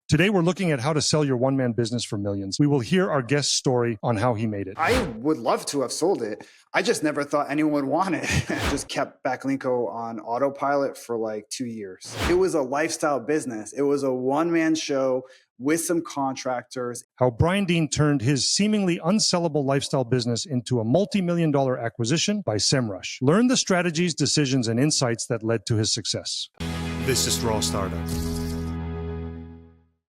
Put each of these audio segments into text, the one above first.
Today, we're looking at how to sell your one-man business for millions. We will hear our guest's story on how he made it. I would love to have sold it. I just never thought anyone would want it. Just kept Backlinko on autopilot for like 2 years. It was a lifestyle business. It was a one-man show with some contractors. How Brian Dean turned his seemingly unsellable lifestyle business into a multi-million-dollar acquisition by SEMrush. Learn the strategies, decisions, and insights that led to his success. This is Raw Startup.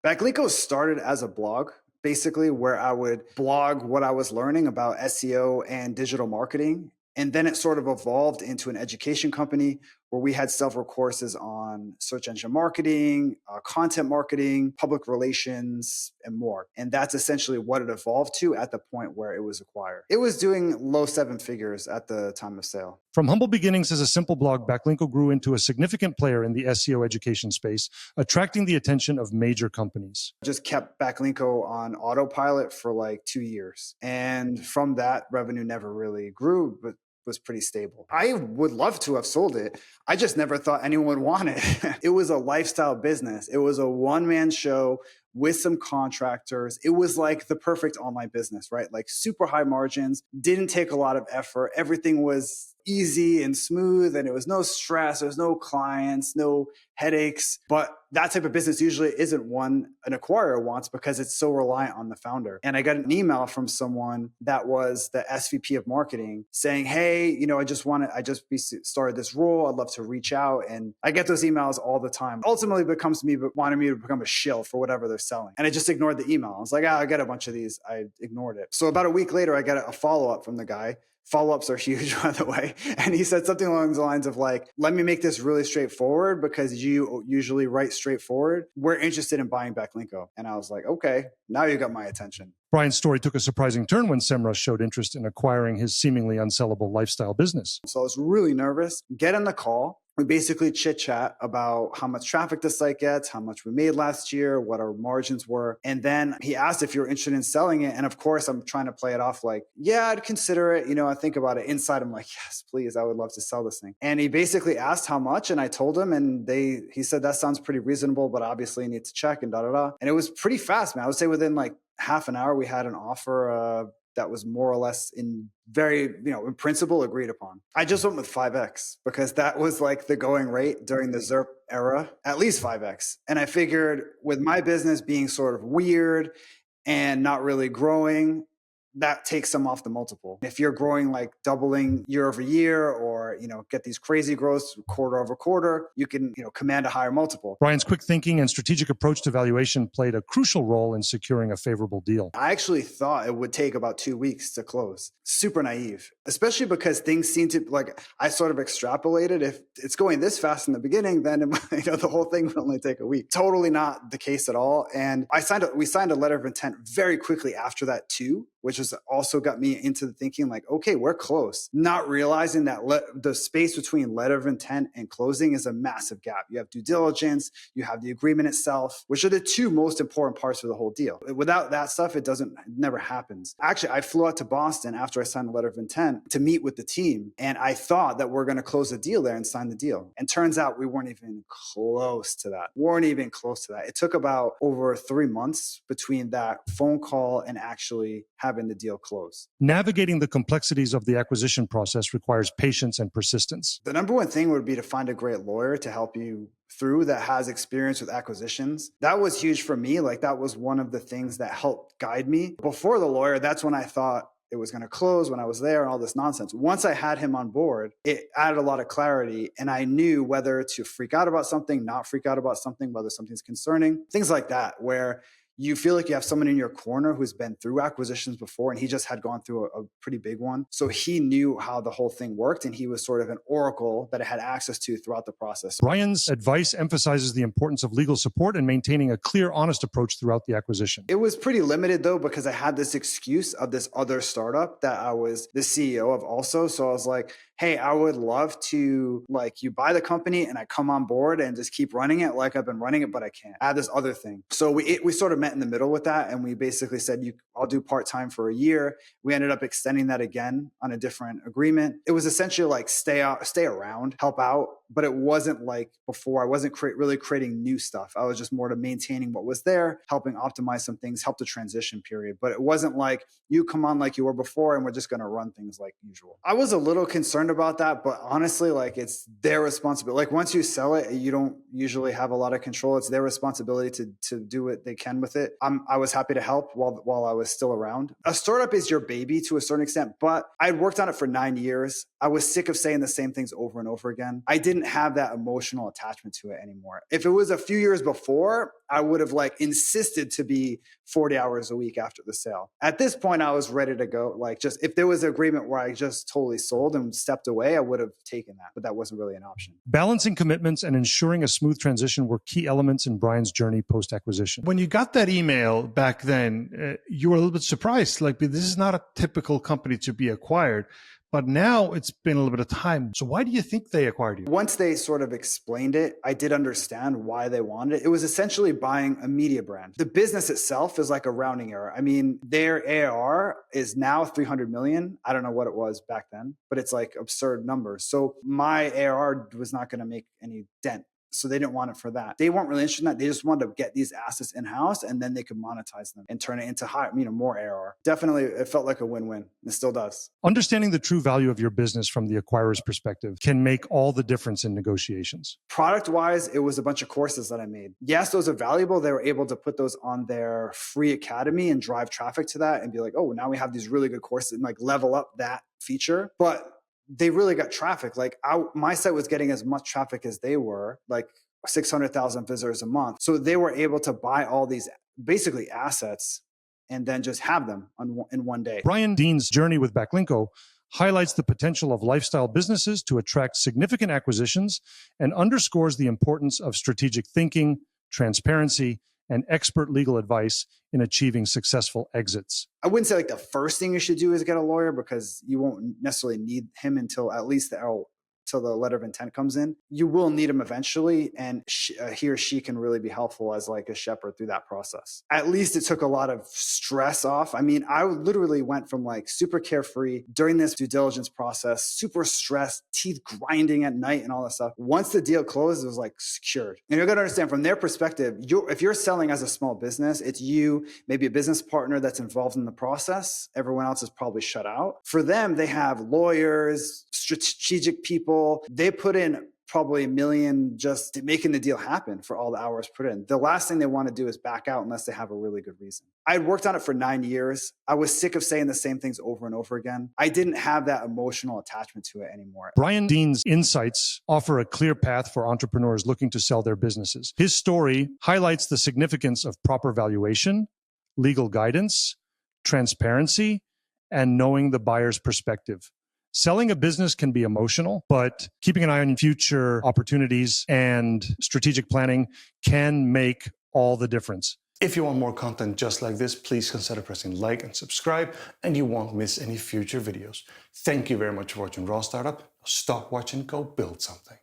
Backlinko started as a blog, basically, where I would blog what I was learning about SEO and digital marketing. And then it sort of evolved into an education company where we had several courses on search engine marketing, content marketing, public relations, and more. And that's essentially what it evolved to at the point where it was acquired. It was doing low 7 figures at the time of sale. From humble beginnings as a simple blog, Backlinko grew into a significant player in the SEO education space, attracting the attention of major companies. Just kept Backlinko on autopilot for like 2 years. And from that, revenue never really grew, but was pretty stable. I would love to have sold it. I just never thought anyone would want it. It was a lifestyle business. It was a one-man show with some contractors. It was like the perfect online business, right? Like super high margins, didn't take a lot of effort. Everything was easy and smooth, and it was no stress. There was no clients, no headaches. But that type of business usually isn't one an acquirer wants because it's so reliant on the founder. And I got an email from someone that was the SVP of marketing saying, hey, I just started this role. I'd love to reach out. And I get those emails all the time. Ultimately, it becomes me wanting me to become a shill for whatever they're selling. And I just ignored the email. I was like, I get a bunch of these. I ignored it. So about a week later, I got a follow-up from the guy. Follow-ups are huge, by the way. And he said something along the lines of like, let me make this really straightforward because you usually write straightforward. We're interested in buying Backlinko. And I was like, okay, now you got my attention. Brian's story took a surprising turn when SEMrush showed interest in acquiring his seemingly unsellable lifestyle business. So I was really nervous. Get on the call. We basically chit chat about how much traffic the site gets, how much we made last year, what our margins were. And then he asked if you're interested in selling it. And of course, I'm trying to play it off like, yeah, I'd consider it. I think about it. Inside, I'm like, yes, please, I would love to sell this thing. And he basically asked how much. And I told him, and he said, that sounds pretty reasonable, but obviously you need to check and da-da-da. And it was pretty fast, man. I would say within like half an hour, we had an offer that was more or less in principle agreed upon. I just went with 5x because that was like the going rate during the ZERP era, at least 5x. And I figured with my business being sort of weird and not really growing, that takes some off the multiple. If you're growing like doubling year over year or, get these crazy growths quarter over quarter, you can, command a higher multiple. Brian's quick thinking and strategic approach to valuation played a crucial role in securing a favorable deal. I actually thought it would take about 2 weeks to close. Super naive, especially because things seem to I sort of extrapolated if it's going this fast in the beginning, then the whole thing would only take a week. Totally not the case at all. And we signed a letter of intent very quickly after that too, which has also got me into the thinking like, okay, we're close. Not realizing that the space between letter of intent and closing is a massive gap. You have due diligence, you have the agreement itself, which are the two most important parts of the whole deal. Without that stuff, it never happens. Actually, I flew out to Boston after I signed the letter of intent to meet with the team. And I thought that we're going to close the deal there and sign the deal. And turns out we weren't even close to that. It took about over 3 months between that phone call and actually having the deal close. Navigating the complexities of the acquisition process requires patience and persistence. The number one thing would be to find a great lawyer to help you through that has experience with acquisitions. That was huge for me. Like that was one of the things that helped guide me. Before the lawyer, that's when I thought it was going to close when I was there and all this nonsense. Once I had him on board, it added a lot of clarity and I knew whether to freak out about something, not freak out about something, whether something's concerning, things like that, where you feel like you have someone in your corner who's been through acquisitions before, and he just had gone through a pretty big one. So he knew how the whole thing worked, and he was sort of an oracle that I had access to throughout the process. Brian's advice emphasizes the importance of legal support and maintaining a clear, honest approach throughout the acquisition. It was pretty limited, though, because I had this excuse of this other startup that I was the CEO of also. So I was like, hey, I would love to, you buy the company and I come on board and just keep running it like I've been running it, but I can't. I had this other thing. So we sort of met in the middle with that, and we basically said, I'll do part-time for a year. We ended up extending that again on a different agreement. It was essentially like stay around, help out, but it wasn't like before. I wasn't really creating new stuff. I was just more to maintaining what was there, helping optimize some things, help the transition period. But it wasn't like you come on like you were before and we're just going to run things like usual. I was a little concerned about that, but honestly, like it's their responsibility. Like once you sell it, you don't usually have a lot of control. It's their responsibility to do what they can with it. I was happy to help while I was still around. A startup is your baby to a certain extent, but I had worked on it for 9 years. I was sick of saying the same things over and over again. I didn't have that emotional attachment to it anymore. If it was a few years before, I would have like insisted to be 40 hours a week after the sale. At this point, I was ready to go. Like just if there was an agreement where I just totally sold and stepped away, I would have taken that, but that wasn't really an option. Balancing commitments and ensuring a smooth transition were key elements in Brian's journey post-acquisition. When you got that email back then, you were a little bit surprised. Like, this is not a typical company to be acquired. But now it's been a little bit of time. So why do you think they acquired you? Once they sort of explained it, I did understand why they wanted it. It was essentially buying a media brand. The business itself is like a rounding error. I mean, their ARR is now 300 million. I don't know what it was back then, but it's like absurd numbers. So my ARR was not going to make any dent. So they didn't want it for that. They weren't really interested in that. They just wanted to get these assets in-house and then they could monetize them and turn it into more ARR. Definitely, it felt like a win-win. It still does. Understanding the true value of your business from the acquirer's perspective can make all the difference in negotiations. Product-wise, it was a bunch of courses that I made. Yes, those are valuable. They were able to put those on their free academy and drive traffic to that and be like, oh, now we have these really good courses and like level up that feature. But they really got traffic. Like my site was getting as much traffic as they were, like 600,000 visitors a month. So they were able to buy all these basically assets and then just have them in one day. Brian Dean's journey with Backlinko highlights the potential of lifestyle businesses to attract significant acquisitions and underscores the importance of strategic thinking, transparency, and expert legal advice in achieving successful exits. I wouldn't say like the first thing you should do is get a lawyer because you won't necessarily need him until at least till the letter of intent comes in. You will need him eventually, and he or she can really be helpful as like a shepherd through that process. At least it took a lot of stress off. I mean, I literally went from like super carefree during this due diligence process, super stressed, teeth grinding at night and all that stuff. Once the deal closed, it was like secured. And you're going to understand from their perspective, if you're selling as a small business, it's you, maybe a business partner that's involved in the process. Everyone else is probably shut out. For them, they have lawyers, strategic people. They put in probably $1 million just making the deal happen for all the hours put in. The last thing they want to do is back out unless they have a really good reason. I had worked on it for 9 years. I was sick of saying the same things over and over again. I didn't have that emotional attachment to it anymore. Brian Dean's insights offer a clear path for entrepreneurs looking to sell their businesses. His story highlights the significance of proper valuation, legal guidance, transparency, and knowing the buyer's perspective. Selling a business can be emotional, but keeping an eye on future opportunities and strategic planning can make all the difference. If you want more content just like this, please consider pressing like and subscribe, and you won't miss any future videos. Thank you very much for watching Raw Startup. Stop watching, go build something.